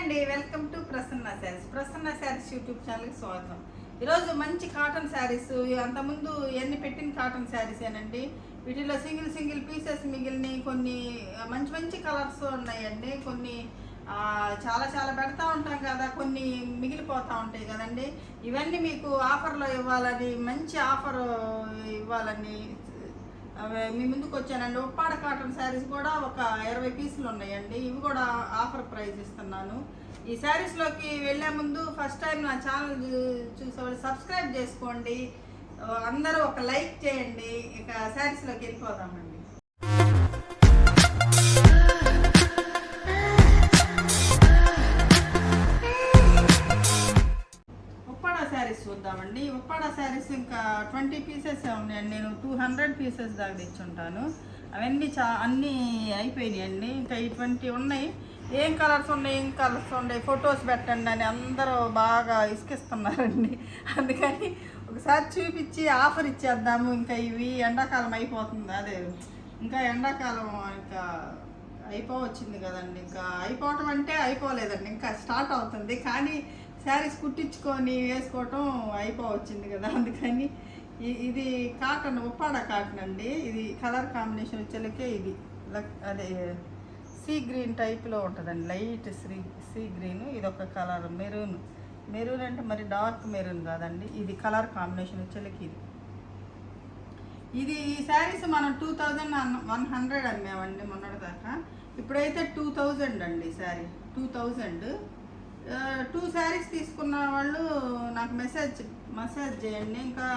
అండి, welcome to Prasanna saris YouTube ఛానల్కి స్వాగతం. ఈరోజు మంచి కాటన్ శారీస్, అంతకుముందు ఎన్ని పెట్టిన కాటన్ శారీస్ ఏనండి. వీటిలో సింగిల్ పీసెస్ మిగిలిన కొన్ని మంచి మంచి కలర్స్ ఉన్నాయండి. కొన్ని చాలా చాలా పెడతా ఉంటాం కదా, కొన్ని మిగిలిపోతూ ఉంటాయి కదండి. ఇవన్నీ మీకు ఆఫర్లో ఇవ్వాలని, మంచి ఆఫర్ ఇవ్వాలని మీ ముందుకు వచ్చానండి. ఉప్పాడ కాటన్ శారీస్ కూడా ఒక 20 పీసులు ఉన్నాయండి. ఇవి కూడా ఆఫర్ ప్రైస్ ఇస్తున్నాను. ఈ శారీస్లోకి వెళ్ళే ముందు ఫస్ట్ టైం నా ఛానల్ చూసేవాళ్ళు సబ్స్క్రైబ్ చేసుకోండి, అందరూ ఒక లైక్ చేయండి. ఇక శారీస్లోకి వెళ్ళిపోదామండి. శారీస్ చూద్దామండి. ఉప్పాడ శారీస్ ఇంకా 20 పీసెస్ ఉన్నాయండి. నేను 200 పీసెస్ దాకా తెచ్చుంటాను. అవన్నీ అన్నీ అయిపోయినాయండి. ఇంకా ఈ 20 ఉన్నాయి. ఏం కలర్స్ ఉన్నాయి ఫొటోస్ పెట్టండి అని అందరూ బాగా ఇసుకిస్తున్నారండి. అందుకని ఒకసారి చూపించి ఆఫర్ ఇచ్చేద్దాము. ఇంకా ఇవి ఎండాకాలం అయిపోతుంది, అదే ఇంకా ఎండాకాలం ఇంకా అయిపోవచ్చింది కదండి. ఇంకా అయిపోవటం అంటే అయిపోలేదండి, ఇంకా స్టార్ట్ అవుతుంది. కానీ శారీస్ కుట్టించుకొని వేసుకోవటం అయిపోవచ్చింది కదా. అందుకని ఇది కాటన్, ఉప్పాడ కాటన్ అండి. ఇది కలర్ కాంబినేషన్ వచ్చేలకే ఇది అదే సీ గ్రీన్ టైప్లో ఉంటుందండి. Light sea green. ఇది ఒక కలర్ మెరూన్ అంటే మరి డార్క్ మెరూన్ కాదండి. ఇది కలర్ కాంబినేషన్ వచ్చేలకి ఇది ఈ శారీస్ మనం 2100 అమ్మామండి మొన్నటిదాకా. ఇప్పుడైతే 2000 అండి శారీ. 2000. 2 శారీస్ తీసుకున్న వాళ్ళు నాకు మెసేజ్ చేయండి, ఇంకా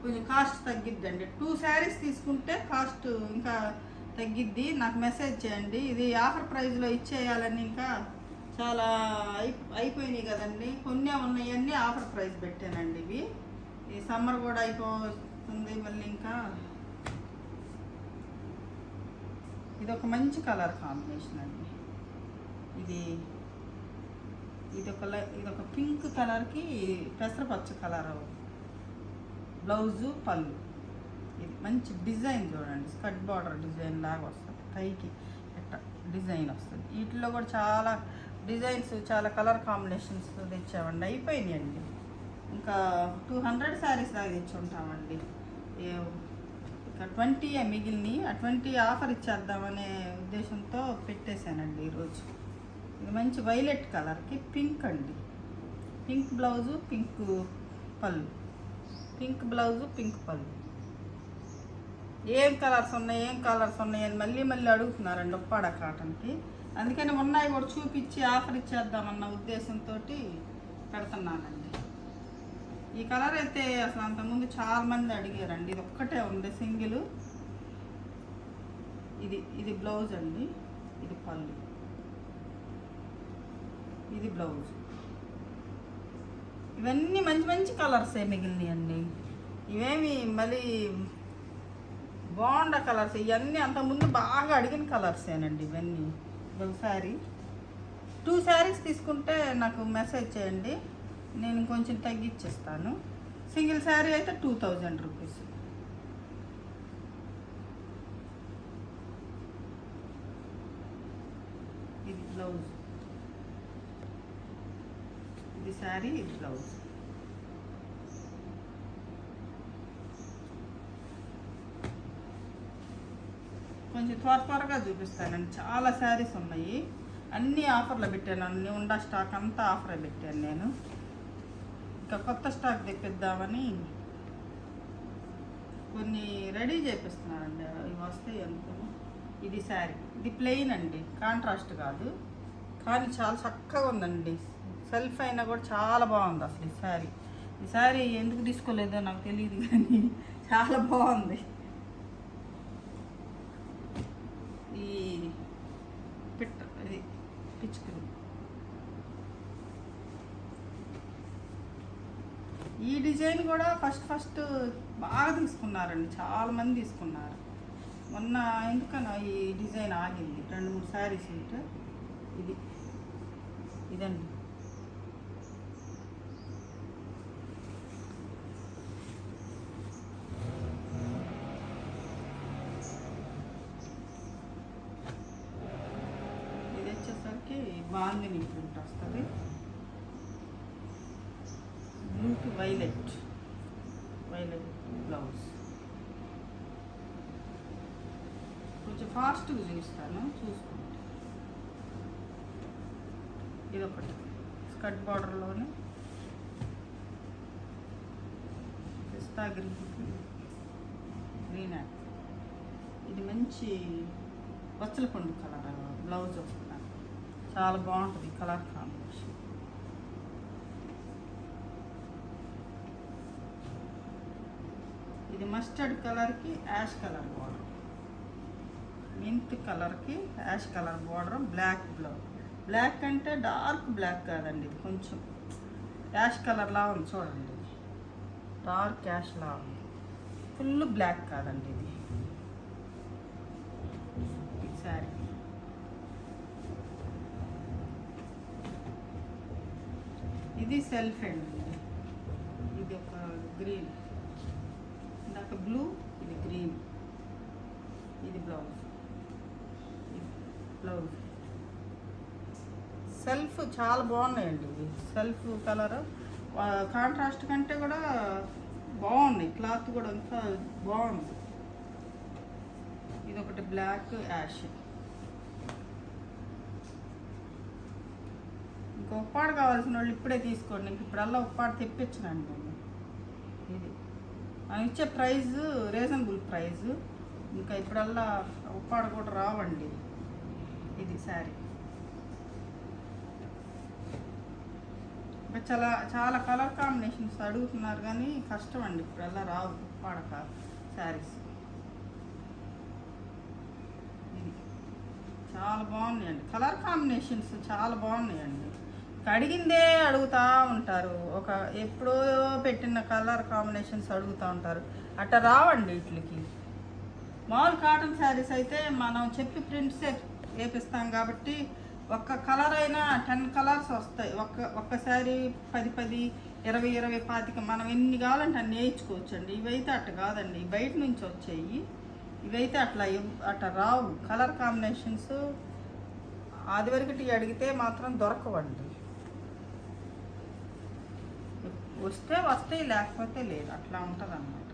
కొంచెం కాస్ట్ తగ్గిద్దండి. 2 శారీస్ తీసుకుంటే కాస్ట్ ఇంకా తగ్గిద్ది. నాకు మెసేజ్ చేయండి. ఇది ఆఫర్ ప్రైస్లో ఇచ్చేయాలని, ఇంకా చాలా అయిపోయినాయి కదండి. కొన్ని ఉన్నాయన్నీ ఆఫర్ ప్రైస్ పెట్టానండి. ఇవి ఈ సమ్మర్ కూడా అయిపోతుంది మళ్ళీ. ఇంకా ఇది ఒక మంచి కలర్ కాంబినేషన్ అండి. ఇదొక పింక్ కలర్కి పెసరపచ్చ కలర్ బ్లౌజు, పళ్ళు. ఇది మంచి డిజైన్ చూడండి, స్కర్ట్ బార్డర్ డిజైన్ లాగా వస్తుంది. పైకి ఎట్ట డిజైన్ వస్తుంది. వీటిలో కూడా చాలా డిజైన్స్, చాలా కలర్ కాంబినేషన్స్ తెచ్చామండి. అయిపోయినాయండి. ఇంకా 200 శారీస్ దాకా తెచ్చుంటామండి. ఇక 20 మిగిలినవి. ఆ 20 ఆఫర్ ఇచ్చేద్దామనే ఉద్దేశంతో పెట్టేశానండి ఈరోజు. ఇది మంచి వైలెట్ కలర్కి పింక్ అండి. పింక్ బ్లౌజు, పింక్ పళ్ళు. పింక్ బ్లౌజు, పింక్ పళ్ళు. ఏం కలర్స్ ఉన్నాయి అని మళ్ళీ అడుగుతున్నారండి ఉప్పాడ కాటన్కి. అందుకని ఉన్నాయి కూడా చూపించి ఆఫర్ ఇచ్చేద్దామన్న ఉద్దేశంతో పెడుతున్నానండి. ఈ కలర్ అయితే అసలు అంతకుముందు చాలామంది అడిగారండి. ఇది ఒక్కటే ఉంది సింగిల్. ఇది బ్లౌజ్ అండి. ఇది పళ్ళు, ఇది బ్లౌజ్. ఇవన్నీ మంచి మంచి కలర్సే మిగిలినాయండి. ఇవేమి మళ్ళీ బాగుండ కలర్స్. ఇవన్నీ అంతకుముందు బాగా అడిగిన కలర్సేనండి ఇవన్నీ. ఒకసారి 2 శారీస్ తీసుకుంటే నాకు మెసేజ్ చేయండి, నేను కొంచెం తగ్గించేస్తాను. సింగిల్ శారీ అయితే 2000 రూపీస్. ఇది బ్లౌజ్, ఇది శారీ, ఇది బ్లౌజ్. కొంచెం త్వరగా చూపిస్తానండి. చాలా శారీస్ ఉన్నాయి. అన్నీ ఆఫర్లో పెట్టాను. అన్నీ ఉండా స్టాక్ అంతా ఆఫరే పెట్టాను నేను. ఇంకా కొత్త స్టాక్ తెప్పిద్దామని కొన్ని రెడీ చేపిస్తున్నానండి. ఇవి వస్తాయి అనుకుని. ఇది శారీ, ఇది ప్లెయిన్ అండి, కాంట్రాస్ట్ కాదు. కానీ చాలా చక్కగా ఉందండి. సెల్ఫ్ అయినా కూడా చాలా బాగుంది అసలు ఈ శారీ ఎందుకు తీసుకోలేదో నాకు తెలియదు, కానీ చాలా బాగుంది. ఈ పిచ్చుకుని ఈ డిజైన్ కూడా ఫస్ట్ బాగా తీసుకున్నారండి, చాలామంది తీసుకున్నారు. మొన్న ఎందుకన్నా ఈ డిజైన్ ఆగింది. 2-3 శారీస్ ఉంటే ఇదండి. బాగుంది. బాందిని ప్రింట్ వస్తుంది. బ్లూకి వైలెట్ బ్లౌజ్. కొంచెం ఫాస్ట్గా చూపిస్తాను, చూసుకోండి. ఇదొకటి స్కర్ట్ బార్డర్లోనే పిస్తా గ్రీన్ యాడ్. ఇది మంచి పచ్చల పండు కలర్ బ్లౌజ్ వస్తుంది. చాలా బాగుంటుంది కలర్ కాంబినేషన్. ఇది మస్టర్డ్ కలర్కి యాష్ కలర్ బార్డర్, మింట్ కలర్కి ash colour border, black blouse. Black అంటే డార్క్ బ్లాక్ కాదండి, ఇది కొంచెం యాష్ కలర్లా ఉంది చూడండి. డార్క్ యాష్లా ఉంది, ఫుల్ బ్లాక్ కాదండి ఇది. శారీ ఇది సెల్ఫ్ అండి. ఇది ఒక గ్రీన్, ఇందాక బ్లూ, ఇది గ్రీన్. ఇది బ్లౌజ్. సెల్ఫ్ చాలా బాగున్నాయండి. ఇవి సెల్ఫ్ కలర్ కాంట్రాస్ట్ కంటే కూడా బాగున్నాయి, క్లాత్ కూడా ఇంకా బాగుంది. ఇది ఒకటి బ్లాక్ యాష్. ఇంకా ఉప్పాడు కావాల్సిన వాళ్ళు ఇప్పుడే తీసుకోండి, ఇప్పుడల్లా ఉప్పాడు తెప్పించనండి. ఇది మనం ఇచ్చే ప్రైస్ రీజనబుల్ ప్రైస్, ఇంకా ఇప్పుడల్లా ఉప్పాడు కూడా రావండి. ఇది శారీ చాలా చాలా కలర్ కాంబినేషన్స్ అడుగుతున్నారు కానీ కష్టం అండి, ఇప్పుడల్లా రావు ఉప్పాడక శారీస్. ఇది చాలా బాగున్నాయండి, కలర్ కాంబినేషన్స్ చాలా బాగున్నాయండి. అడిగిందే అడుగుతూ ఉంటారు, ఒక ఎప్పుడో పెట్టిన కలర్ కాంబినేషన్స్ అడుగుతూ ఉంటారు. అట్లా రావండి వీటికి. మామూలు కాటన్ శారీస్ అయితే మనం చెప్పి ప్రింట్సే వేపిస్తాం కాబట్టి ఒక్క కలర్ అయినా 10 కలర్స్ వస్తాయి. ఒక్క శారీ 10, 20, 25 మనం ఎన్ని కావాలంటే అన్ని వేయించుకోవచ్చు అండి. ఇవైతే అట్ట కాదండి, బయట నుంచి వచ్చాయి. ఇవైతే అట్లా రావు కలర్ కాంబినేషన్స్. అది వరకటి అడిగితే మాత్రం దొరకవండి, వస్తే వస్తాయి, లేకపోతే లేదు, అట్లా ఉంటుంది అన్నమాట.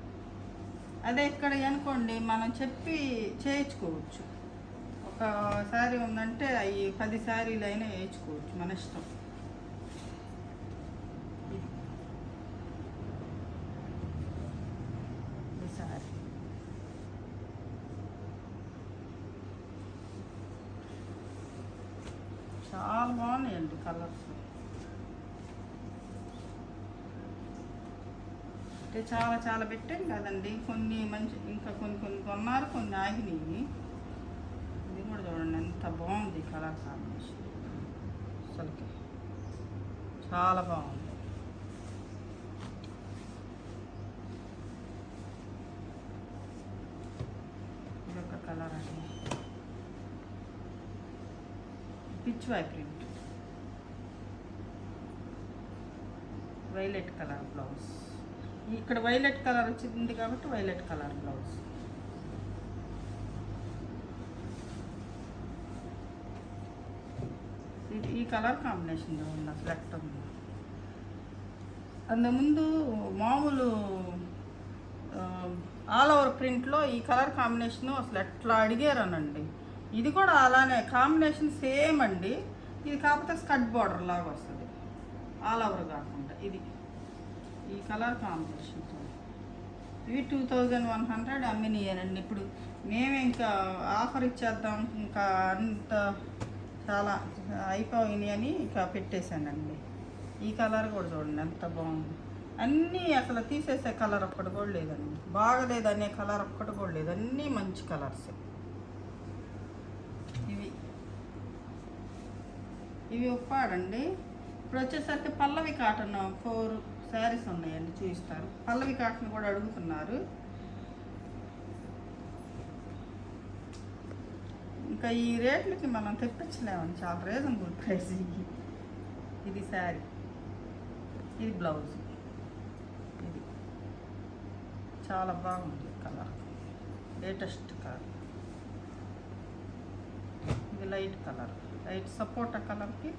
అదే ఇక్కడ అనుకోండి మనం చెప్పి చేయించుకోవచ్చు. ఒక శారీ ఉందంటే అవి 10 శారీలు అయినా వేయించుకోవచ్చు, మన ఇష్టం. ఈ శారీ చాలా బాగున్నాయండి కలర్స్. అంటే చాలా పెట్టాం కదండి, కొన్ని మంచి, ఇంకా కొన్ని కొన్నారు, కొన్ని ఆగినాయి. ఇది కూడా చూడండి ఎంత బాగుంది కలర్ కాంబినేషన్, అసలుకి చాలా బాగుంది. ఇదొక కలర్ అండి, Pichwai print, violet colour blouse. ఇక్కడ వైలెట్ కలర్ వచ్చింది కాబట్టి వైలెట్ కలర్ బ్లౌజ్. ఈ కలర్ కాంబినేషన్ ఉంది, సెలెక్ట్ ఉంది. అంతకుముందు మామూలు ఆల్ ఓవర్ ప్రింట్లో ఈ కలర్ కాంబినేషను అసలు ఎట్లా అడిగారనండి. ఇది కూడా అలానే కాంబినేషన్ సేమ్ అండి, ఇది కాకపోతే స్కర్ట్ బార్డర్ లాగా వస్తుంది, ఆల్ ఓవర్ కాకుండా. ఇది ఈ కలర్ కాంబినేషన్ ఇవి 2100 అమ్మినాయనండి. ఇప్పుడు మేమే ఇంకా ఆఫర్ ఇచ్చేద్దాం, ఇంకా అంత చాలా అయిపోయినాయి అని ఇంకా పెట్టేశానండి. ఈ కలర్ కూడా చూడండి ఎంత బాగుంది. అన్నీ అసలు తీసేసే కలర్ ఒక్కటి కూడా లేదండి, బాగలేదనే కలర్ ఒక్కటి కూడా లేదు, అన్నీ మంచి కలర్స్. ఇవి ఉప్పాడండి. ఇప్పుడు వచ్చేసరికి పల్లవి కాటన్ 4 శారీస్ ఉన్నాయండి, చూపిస్తారు. పల్లవి కాటన్ కూడా అడుగుతున్నారు. ఇంకా ఈ రేట్లకి మనం తెప్పించలేమండి, చాలా రీజనబుల్ ప్రైస్. ఇది శారీ, ఇది బ్లౌజ్. ఇది చాలా బాగుంది కలర్, లేటెస్ట్ కలర్. ఇది లైట్ కలర్, లైట్ సపోటా కలర్కి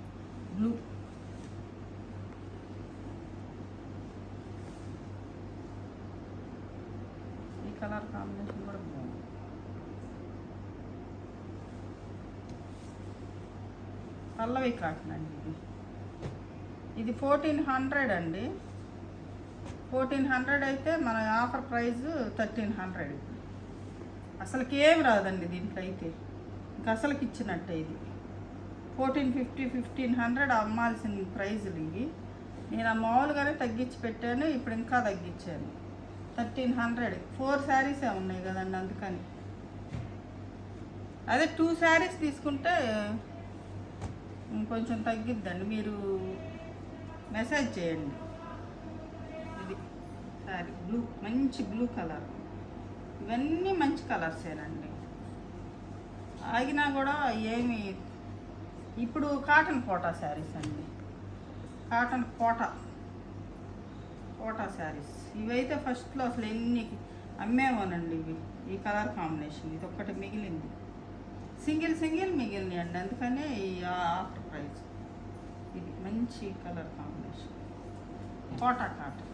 కలర్ కాంబినేషన్ కూడా బాగుంది. పల్లవి కాటన్ అండి ఇది 1400 అండి. 1400 అయితే మన ఆఫర్ ప్రైస్ 1300. అసలుకి ఏమి రాదండి దీంట్లో అయితే, ఇంకా అసలుకి ఇచ్చినట్టే. ఇది 1450 1500 అమ్మాల్సిన ప్రైజులు ఇవి. నేను మామూలుగానే తగ్గించి పెట్టాను, ఇప్పుడు ఇంకా తగ్గించాను 1300. 4 శారీసే ఉన్నాయి కదండి, అందుకని. అదే 2 శారీస్ తీసుకుంటే కొంచెం తగ్గిద్దండి, మీరు మెసేజ్ చేయండి. ఇది శారీ బ్లూ, మంచి బ్లూ కలర్. ఇవన్నీ మంచి కలర్సేనండి, ఆగినా కూడా ఏమి. ఇప్పుడు కాటన్ కోటా శారీస్ అండి, కాటన్ కోటా శారీస్ ఇవైతే ఫస్ట్లో అసలు ఎన్ని అమ్మేమోనండి ఇవి. ఈ కలర్ కాంబినేషన్ ఇది ఒక్కటి మిగిలింది, సింగిల్ మిగిలింది అండి, అందుకనే ఈ ఆఫర్ ప్రైస్. ఇది మంచి కలర్ కాంబినేషన్ కోటా కాటన్.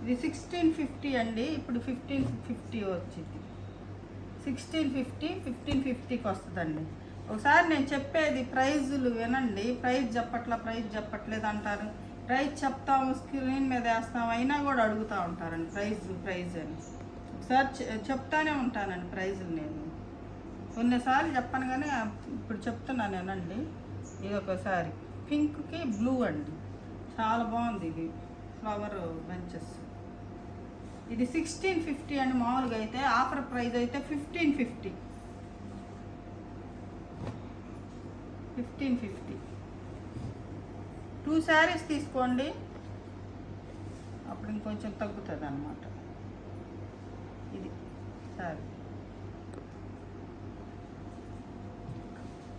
ఇది 1650 అండి, ఇప్పుడు 1550 వచ్చింది. 1650 1550కి వస్తుందండి. ఒకసారి నేను చెప్పేది ప్రైజులు వినండి. ప్రైజ్ చెప్పట్లేదు అంటారు, ప్రైజ్ చెప్తాము స్క్రీన్ మీద వేస్తాము, అయినా కూడా అడుగుతూ ఉంటారండి ప్రైజ్ అని. ఒకసారి చెప్తానే ఉంటానండి ప్రైజులు. నేను కొన్నిసార్లు చెప్పను కానీ ఇప్పుడు చెప్తున్నాను వినండి. ఇది ఒకసారి పింక్కి బ్లూ అండి, చాలా బాగుంది. ఇది ఫ్లవర్ బంచెస్. ఇది 1650 అండి మామూలుగా అయితే. ఆఫర్ ప్రైస్ అయితే 1550. 2 శారీస్ తీసుకోండి, అప్పుడు ఇంకొంచెం తగ్గుతుంది అన్నమాట. ఇది శారీ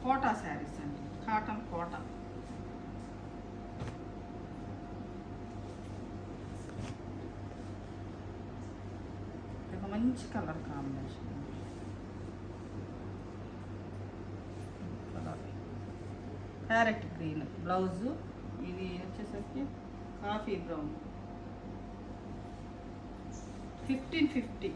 కోటా శారీస్ అండి, కాటన్ కోటా. ఒక మంచి colour combination, parrot green blouse. ఇది వచ్చేసరికి కాఫీ బ్రౌన్. 1550.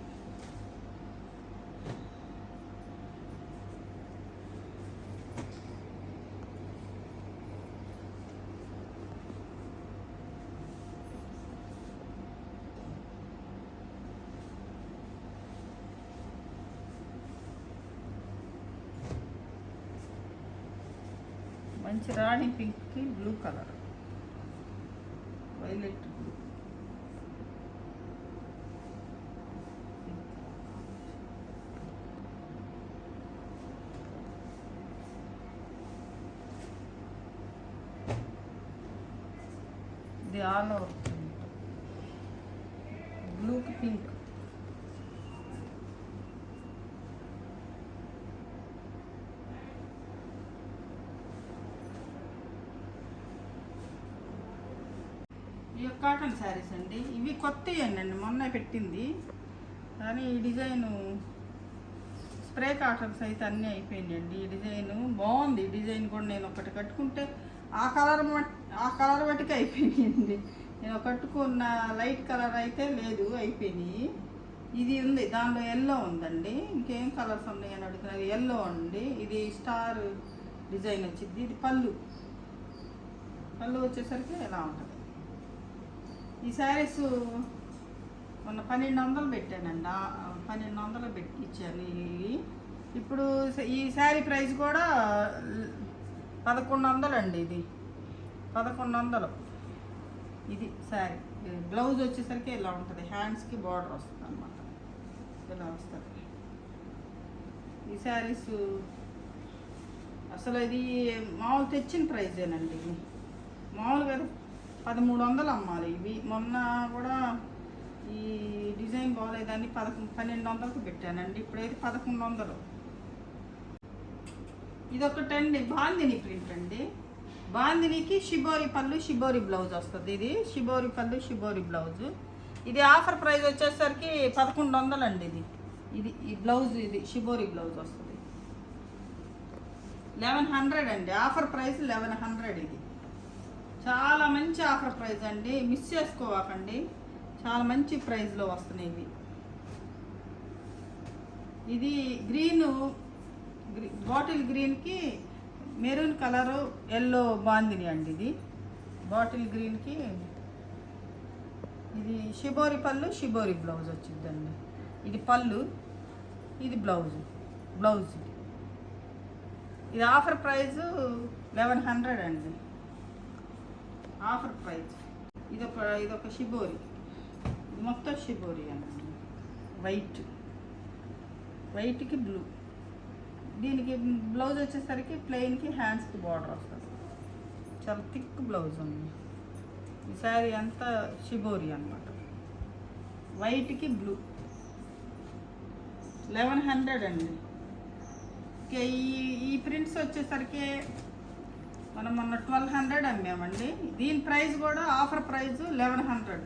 మంచి రాణి పింక్కి బ్లూ కలర్, వైలెట్ బ్లూ. ఇది ఆల్ ఓవర్ బ్లూకి పింక్. ఇవి కాటన్ శారీస్ అండి, ఇవి కొత్తవి అండి, మొన్న పెట్టింది. కానీ ఈ డిజైను స్ప్రే కాటన్స్ అయితే అన్నీ అయిపోయినాయండి. ఈ డిజైను బాగుంది. ఈ డిజైన్ కూడా నేను ఒకటి కట్టుకుంటే ఆ కలర్ బట్టికి అయిపోయినాయండి. నేను కట్టుకున్న లైట్ కలర్ అయితే లేదు, అయిపోయినాయి. ఇది ఉంది, దానిలో ఎల్లో ఉందండి. ఇంకేం కలర్స్ ఉన్నాయని అడుగుతున్నారు. ఎల్లో అండి, ఇది స్టార్ డిజైన్ వచ్చింది. ఇది పళ్ళు వచ్చేసరికి ఎలా ఉంటుంది. ఈ శారీస్ మొన్న 1200 పెట్టానండి, 1200 పెట్టి ఇచ్చాను. ఇప్పుడు ఈ శారీ ప్రైస్ కూడా 1100 అండి. ఇది 1100. ఇది శారీ. బ్లౌజ్ వచ్చేసరికి ఇలా ఉంటుంది, హ్యాండ్స్కి బార్డర్ వస్తుంది అన్నమాట, ఇలా వస్తుంది. ఈ శారీస్ అసలు ఇది మామూలు తెచ్చిన ప్రైజేనండి. ఇది మామూలుగా 1300 అమ్మాలి ఇవి. మొన్న కూడా ఈ డిజైన్ బాగోలేదని 1200కి పెట్టానండి, ఇప్పుడైతే 1100. ఇది ఒకటండి బాందిని ప్రింట్ అండి. బాందినికి షిబోరి పళ్ళు షిబోరి బ్లౌజ్ వస్తుంది. ఇది షిబోరి పళ్ళు షిబోరి బ్లౌజు. ఇది ఆఫర్ ప్రైస్ వచ్చేసరికి 1100 అండి. ఇది ఈ బ్లౌజ్, ఇది షిబోరి బ్లౌజ్ వస్తుంది 1100 అండి. Offer price 1100. ఇది చాలా మంచి ఆఫర్ ప్రైస్ అండి, మిస్ చేసుకోవాకండి. చాలా మంచి ప్రైస్లో వస్తున్నాయి ఇవి. ఇది గ్రీను, బాటిల్ గ్రీన్కి మెరూన్ కలరు ఎల్లో బాందిని అండి. ఇది బాటిల్ గ్రీన్కి ఇది షిబోరి పళ్ళు, షిబోరి బ్లౌజ్ వచ్చిందండి. ఇది పళ్ళు, ఇది బ్లౌజ్ ఇది ఆఫర్ ప్రైస్ 1100 అండి. Offer price. ఇదొక షిబోరి, ఇది మొత్తం షిబోరి అండి. వైట్కి బ్లూ. దీనికి బ్లౌజ్ వచ్చేసరికి ప్లెయిన్కి హ్యాండ్స్కి బార్డర్ వస్తుంది. చాలా థిక్ బ్లౌజ్ ఉంది. ఈ శారీ అంతా షిబోరి అన్నమాట. వైట్కి బ్లూ 1100 అండి. ఓకే, ఈ ప్రింట్స్ వచ్చేసరికి మనం మొన్న 1200 అమ్మామండి. దీని ప్రైస్ కూడా ఆఫర్ ప్రైస్ 1100.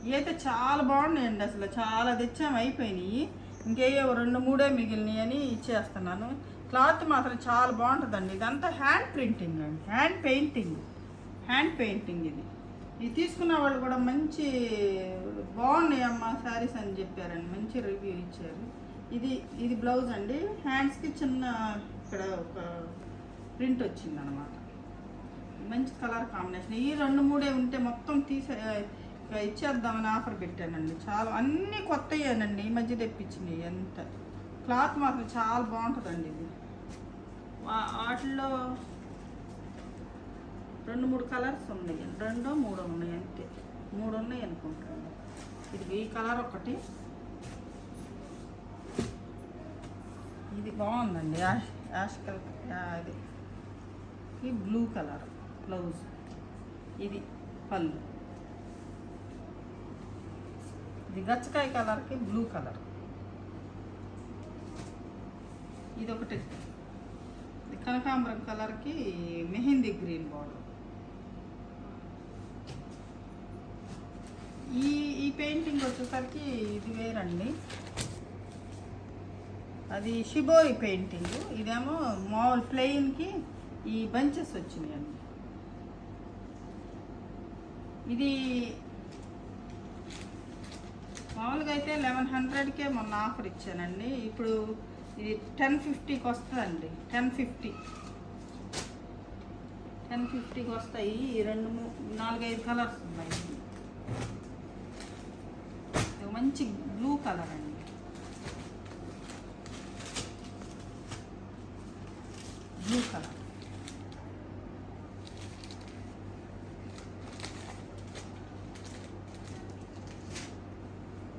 ఇవైతే చాలా బాగున్నాయండి. అసలు చాలా తెచ్చాము, అయిపోయినాయి. ఇంకేయో 2-3 మిగిలినాయి అని ఇచ్చేస్తున్నాను. క్లాత్ మాత్రం చాలా బాగుంటుందండి. ఇదంతా హ్యాండ్ ప్రింటింగ్ అండి, హ్యాండ్ పెయింటింగ్. ఇది తీసుకున్న వాళ్ళు కూడా మంచి బాగున్నాయి అమ్మ శారీస్ అని చెప్పారండి, మంచి రివ్యూ ఇచ్చారు. ఇది బ్లౌజ్ అండి. హ్యాండ్స్కి చిన్న ఇక్కడ ఒక ప్రింట్ వచ్చింది అనమాట. మంచి కలర్ కాంబినేషన్. ఈ 2-3 ఉంటే మొత్తం ఇచ్చేద్దామని ఆఫర్ పెట్టానండి. చాలా అన్నీ కొత్తయేనండి, ఈ మధ్య తెప్పించినాయి. ఎంత క్లాత్ మాత్రం చాలా బాగుంటుందండి. ఇది వాటిల్లో 2-3 కలర్స్ ఉన్నాయి, 2-3 ఉన్నాయి, అంతే 3 ఉన్నాయి అనుకుంటాను. ఇది ఈ కలర్ ఒకటి, ఇది బాగుందండి, యాష్ కలర్. ఇది బ్లూ కలర్ బ్లౌజ్, ఇది పళ్ళు. ఇది గచ్చకాయ కలర్కి బ్లూ కలర్. ఇదొకటి, ఇది కనకాంబరం కలర్కి మెహందీ గ్రీన్ బార్డర్. ఈ పెయింటింగ్ వచ్చేసరికి ఇది వేరండి, అది షిబోరి పెయింటింగ్. ఇదేమో మామూలు ప్లెయిన్కి ఈ బంచెస్ వచ్చినాయండి. ఇది మామూలుగా అయితే 1100కే మొన్న ఆఫర్ ఇచ్చానండి. ఇప్పుడు ఇది 1050కి వస్తుందండి. 1050కి వస్తాయి. 2-4-5 కలర్స్ ఉన్నాయి. మంచి బ్లూ కలర్ అండి. బ్లూ కలర్,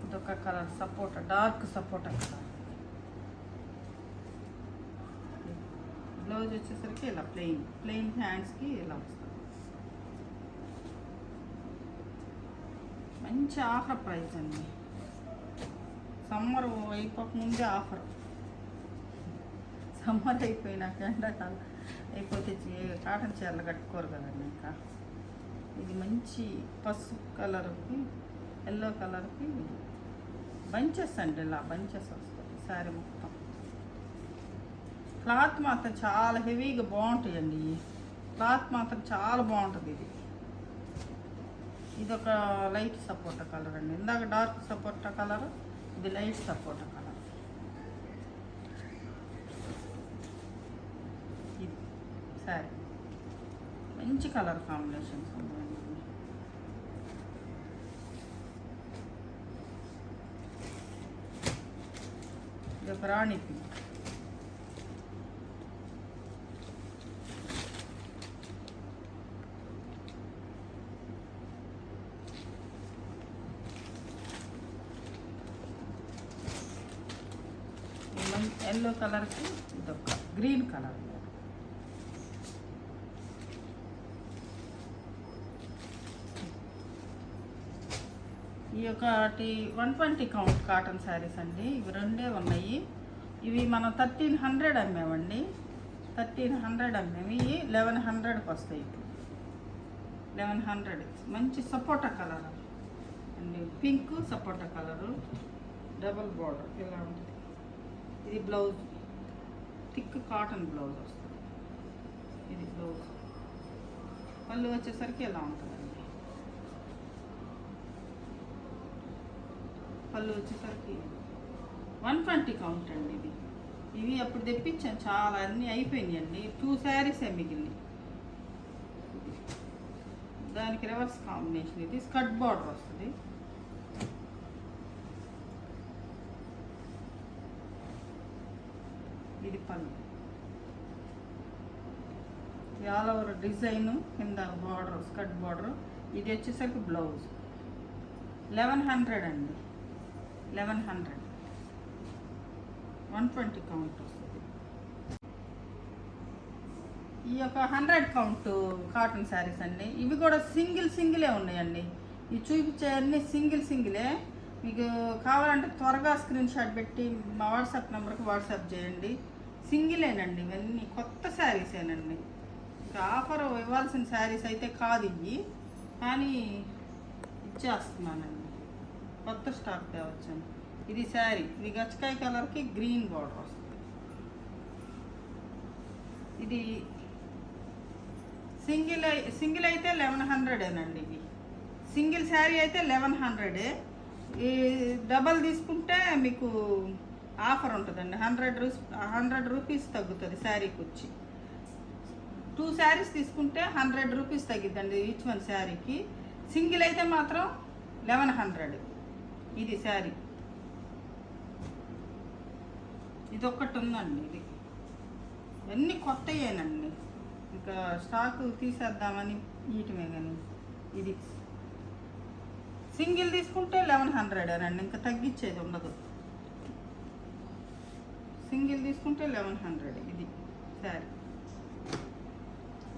ఇదొక కలర్ సపోటా, డార్క్ సపోటా కలర్. బ్లౌజ్ వచ్చేసరికి ఇలా ప్లెయిన్ హ్యాండ్స్కి ఇలా వస్తుంది. మంచి ఆఫర్ ప్రైస్ అండి. సమ్మర్ అయిపోక ముందే ఆఫర్. సమ్మర్ అయిపోయినాక ఎండాకాలం అయిపోతే కాటన్ చీరలు కట్టుకోరు కదండి. ఇంకా ఇది మంచి పసుపు కలర్కి ఎల్లో కలర్కి బంచెస్ అండి, ఇలా బంచెస్ వస్తుంది శారీ మొత్తం. క్లాత్ మాత్రం చాలా హెవీగా బాగుంటాయండి. క్లాత్ మాత్రం చాలా బాగుంటుంది. ఇదొక లైట్ సపోటా కలర్ అండి. ఇందాక డార్క్ సపోటా కలర్, ఇది లైట్ సపోటా కలర్. ఇది సరే, మంచి కలర్ కాంబినేషన్స్ ఉన్నాయండి. ఇది ఒక రాణి పింక్. ఎల్లో కలర్కి ఇదొక గ్రీన్ కలర్. ఈ ఒకటి 120 కౌంట్ కాటన్ శారీస్ అండి. ఇవి 2 ఉన్నాయి. ఇవి మనం 1300 అమ్మామండి. 1300 అమ్మాము. ఇవి 1100కి వస్తాయి. ఇప్పుడు 1100. మంచి సపోటా కలర్ అండి, పింక్ సపోటా కలరు, డబల్ బార్డర్ ఇలా ఉంటుంది. ఇది బ్లౌజ్, థిక్ కాటన్ బ్లౌజ్ వస్తుంది. ఇది బ్లౌజ్. పళ్ళు వచ్చేసరికి ఇలా ఉంటుందండి. పళ్ళు వచ్చేసరికి 120 కౌంట్ అండి ఇది. ఇవి అప్పుడు తెప్పించాను, చాలా అన్నీ అయిపోయినాయండి. 2 శారీసే మిగిలినాయి. దానికి రివర్స్ కాంబినేషన్ ఇది. స్కర్ట్ బార్డర్ వస్తుంది. ఇది పళ్ళు. ఆల్ ఓవర్ డిజైన్ కింద బార్డర్, స్కర్ట్ బార్డర్. ఇది వచ్చేసరికి బ్లౌజ్. 1100 అండి. 1100. 120 కౌంట్ వస్తుంది. ఈ యొక్క 100 కౌంట్ కాటన్ శారీస్ అండి. ఇవి కూడా సింగిలే ఉన్నాయండి. ఇవి చూపించే అన్నీ సింగిలే. మీకు కావాలంటే త్వరగా స్క్రీన్ షాట్ పెట్టి మా వాట్సాప్ నెంబర్కి వాట్సాప్ చేయండి. సింగిలేనండి, ఇవన్నీ కొత్త శారీసేనండి. ఇంకా ఆఫర్ ఇవ్వాల్సిన శారీస్ అయితే కాదు ఇవి, కానీ ఇచ్చేస్తున్నానండి. కొత్త స్టాక్ తేవచ్చండి. ఇది శారీ. ఇది గచ్చకాయ కలర్కి గ్రీన్ బార్డర్ వస్తుంది. ఇది సింగిల్ అయితే 1100 ఇవి. సింగిల్ శారీ అయితే 1100. ఈ డబల్ తీసుకుంటే మీకు ఆఫర్ ఉంటుందండి. 100 రూపీస్ తగ్గుతుంది శారీకి వచ్చి. 2 శారీస్ తీసుకుంటే 100 రూపీస్ తగ్గిద్దండి ఈచ్ వన్ శారీకి. సింగిల్ అయితే మాత్రం 1100. ఇది శారీ. ఇది ఒక్కటి ఉందండి. ఇది ఇవన్నీ కొత్తయేనండి. ఇంకా స్టాక్ తీసేద్దామని వీటిమే. కానీ ఇది సింగిల్ తీసుకుంటే 1100 అండి, ఇంకా తగ్గించేది ఉండదు. సింగిల్ తీసుకుంటే 1100 ఇది శారీ.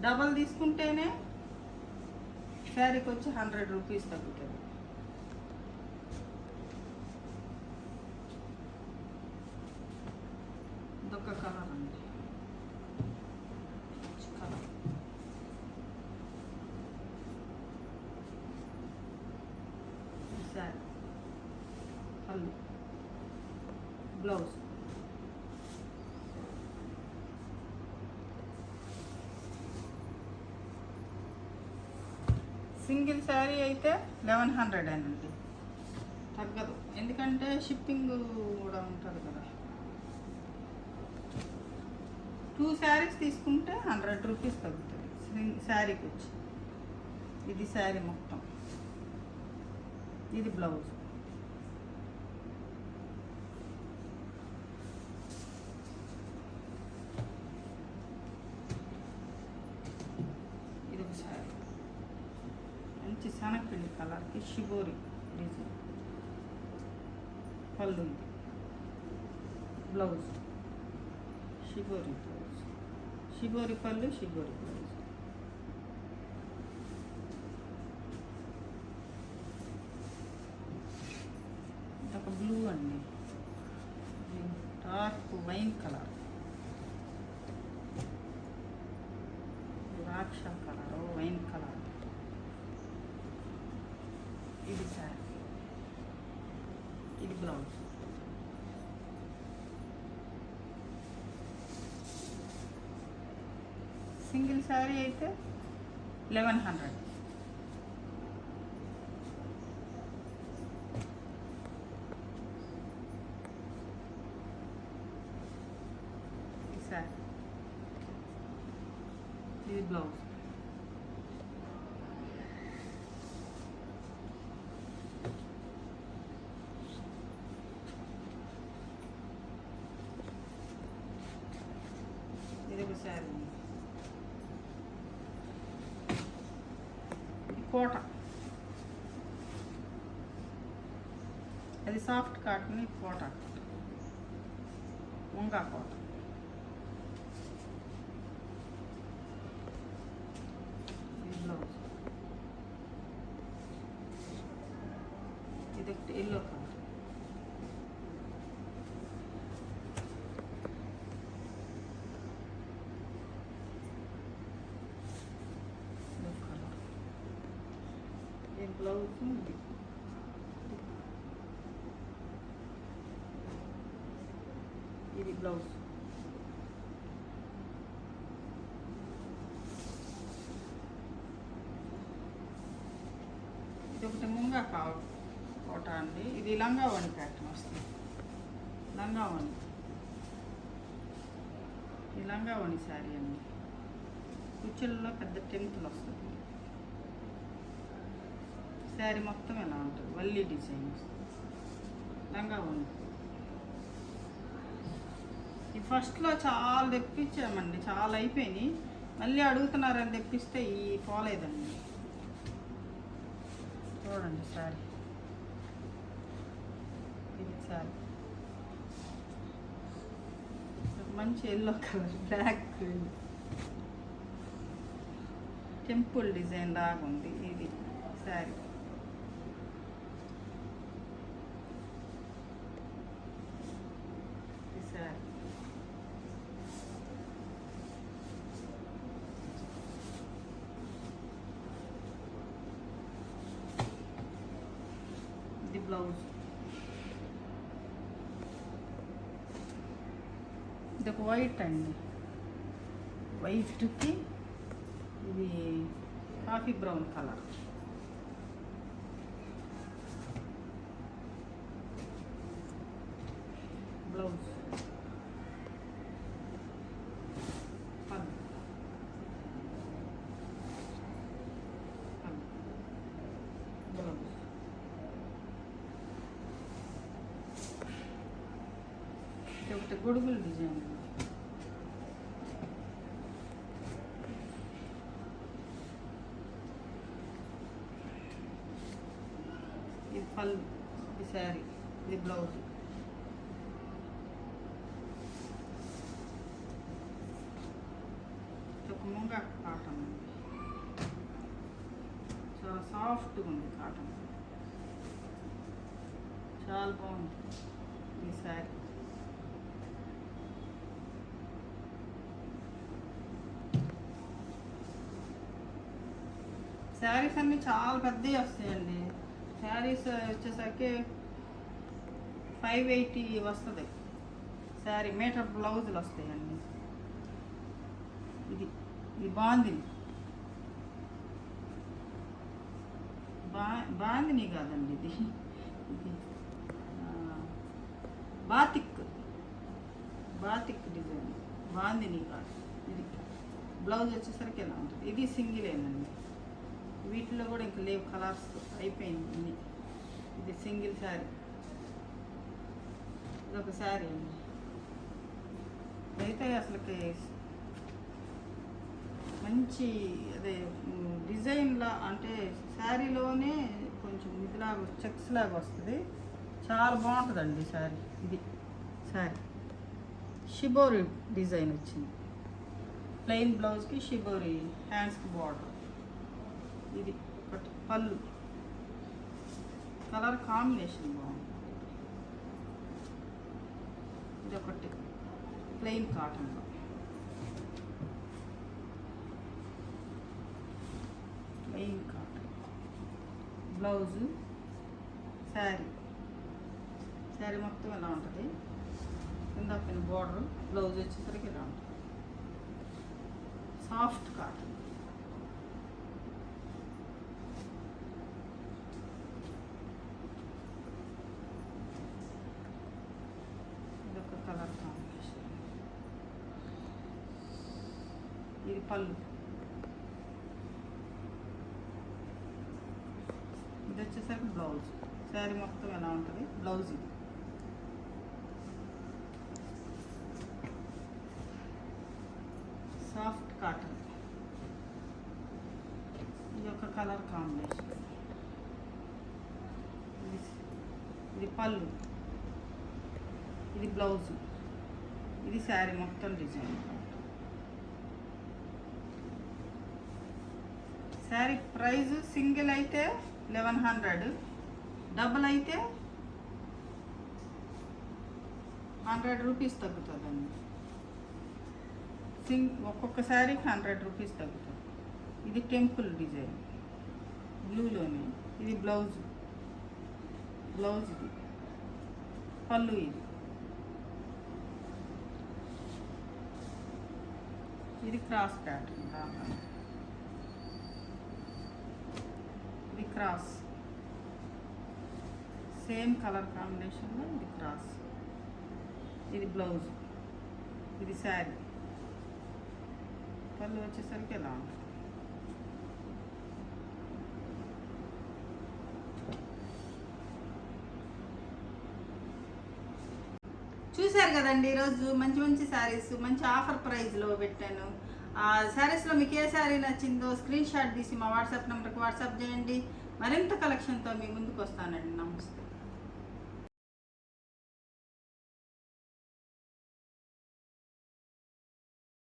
డబల్ తీసుకుంటేనే శారీకి వచ్చి 100 రూపీస్ తగ్గుతుంది. ఇదొక కలర్ అండి. కలర్ శారీ. పళ్ళు, బ్లౌజ్. సింగిల్ శారీ అయితే 1100 అండి, తగ్గదు. ఎందుకంటే షిప్పింగ్ కూడా ఉంటుంది కదా. 2 శారీస్ తీసుకుంటే 100 రూపీస్ తగ్గుతుంది శారీకి వచ్చి. ఇది శారీ మొత్తం. ఇది బ్లౌజ్. ఇది ఒక శారీ. మంచి శనగపిండి కలర్కి షిబోరి డిజైన్. పళ్ళు ఇది. Blouse shibori blouse. షిబోరి పళ్ళు, షిబోరి బ్లౌజ్. ఒక బ్లూ అండి, డార్క్ వైన్ కలర్, ద్రాక్ష కలర్, వైన్ కలర్. ఇది శారీ. ఇది బ్లౌజ్. సింగిల్ శారీ అయితే 1100. ఈ శారీ. ఇది బ్లౌజ్. ఇది ఒక శారీ. కోట. అది సాఫ్ట్ కాటన్. ఇది కోట, ముంగా కోట. ఇది బ్లౌజ్. ఇది ఒకటి ఎల్లో కలర్. బ్లౌజ్. ఇది బ్లౌజ్. ఇది ఒకటి ముంగా కోట అండి. ఇది లంగా వని ప్యాటర్న్ వస్తుంది. లంగా ఓణి, ఈ లంగా ఓణి శారీ అండి. కుచ్చుల్లో పెద్ద టెంపుల్ వస్తుంది. శారీ మొత్తం ఎలా ఉంటుంది, వల్లి డిజైన్ వస్తుంది. లంగా ఓణి ఈ ఫస్ట్లో చాలా తెప్పించామండి, చాలా అయిపోయినాయి. మళ్ళీ అడుగుతున్నారని తెప్పిస్తే ఈ పోలేదండి. చూడండి శారీ, ఇది శారీ మంచి yellow colour, black temple design లాగా ఉంది. ఇది శారీ శారీ ఇది బ్లౌజ్. ఇది ఒక వైట్ అండి, వైట్కి ఇది coffee brown colour. Blouse blouse ఇది ఒకటి గొడుగులు డిజైన్. ఇది పళ్ళు, ఇది శారీ, ఇది బ్లౌజ్. ఇది ఒక ముంగా కాటన్ ఉంది, చాలా సాఫ్ట్గా ఉంది కాటన్, చాలా బాగుంది ఈ శారీ. శారీస్ అన్నీ చాలా పెద్దవి వస్తాయండి. శారీస్ వచ్చేసరికి 580 వస్తుంది శారీ. మీటర్ బ్లౌజులు వస్తాయండి. ఇది ఇది బాందిని, బాందిని కాదండి, ఇది ఇది బాతిక్, బాతిక్ డిజైన్, బాందిని కాదు. ఇది బ్లౌజ్ వచ్చేసరికి ఎలా ఉంటుంది. ఇది సింగిలేనండి, వీటిలో కూడా ఇంకా లేవు కలర్స్, అయిపోయింది ఇన్ని. ఇది సింగిల్ శారీ, ఇదొక శారీ అండి. అయితే అసలుకి మంచి అదే డిజైన్లా, అంటే శారీలోనే కొంచెం ఇదిలాగా చెక్స్ లాగా వస్తుంది, చాలా బాగుంటుందండి శారీ. ఇది శారీ షిబోరి డిజైన్ వచ్చింది, ప్లెయిన్ బ్లౌజ్కి షిబోరి, హ్యాండ్స్కి బార్డర్. ఇది ఒకటి పళ్ళు, కలర్ కాంబినేషన్ బాగుంది. ఇది ఒకటి ప్లెయిన్ కాటన్లో, plain cotton blouse. Sari sari మొత్తం ఎలా ఉంటుంది, కింద పైన బార్డర్, బ్లౌజ్ వచ్చేసరికి ఇలా ఉంటుంది. Soft cotton. ఇదొక కలర్ కాంబినేషన్. ఇది పళ్ళు, ఇది వచ్చేసరికి బ్లౌజ్. శారీ మొత్తం ఎలా ఉంటుంది, బ్లౌజ్. ఇది సాఫ్ట్ కాటన్. ఇది ఒక కలర్ కాంబినేషన్. ఇది పళ్ళు, ఇది బ్లౌజ్, ఇది శారీ మొత్తం డిజైన్. శారీ ప్రైస్ సింగిల్ అయితే 1100, డబుల్ అయితే 100 రూపీస్ తగ్గుతుందండి. ఒక్కొక్క శారీకి 100 రూపీస్ తగ్గుతుంది. ఇది టెంపుల్ డిజైన్ బ్లూలోనే. ఇది బ్లౌజ్, బ్లౌజ్ ఇది పళ్ళు. ఇది క్రాస్ ప్యాటర్న్, ఇది క్రాస్, సేమ్ కలర్ కాంబినేషన్లో ఇది క్రాస్. ఇది బ్లౌజ్, ఇది శారీ. పళ్ళు వచ్చేసరికి ఎలా ఉంటుంది. చూశారు కదండి, ఈరోజు మంచి మంచి శారీస్ మంచి ఆఫర్ ప్రైస్లో పెట్టాను. ఆ శారీస్లో మీకు ఏ శారీ నచ్చిందో స్క్రీన్ షాట్ తీసి మా వాట్సాప్ నెంబర్కి వాట్సాప్ చేయండి. మరింత కలెక్షన్తో మీ ముందుకు వస్తానండి. నమస్తే.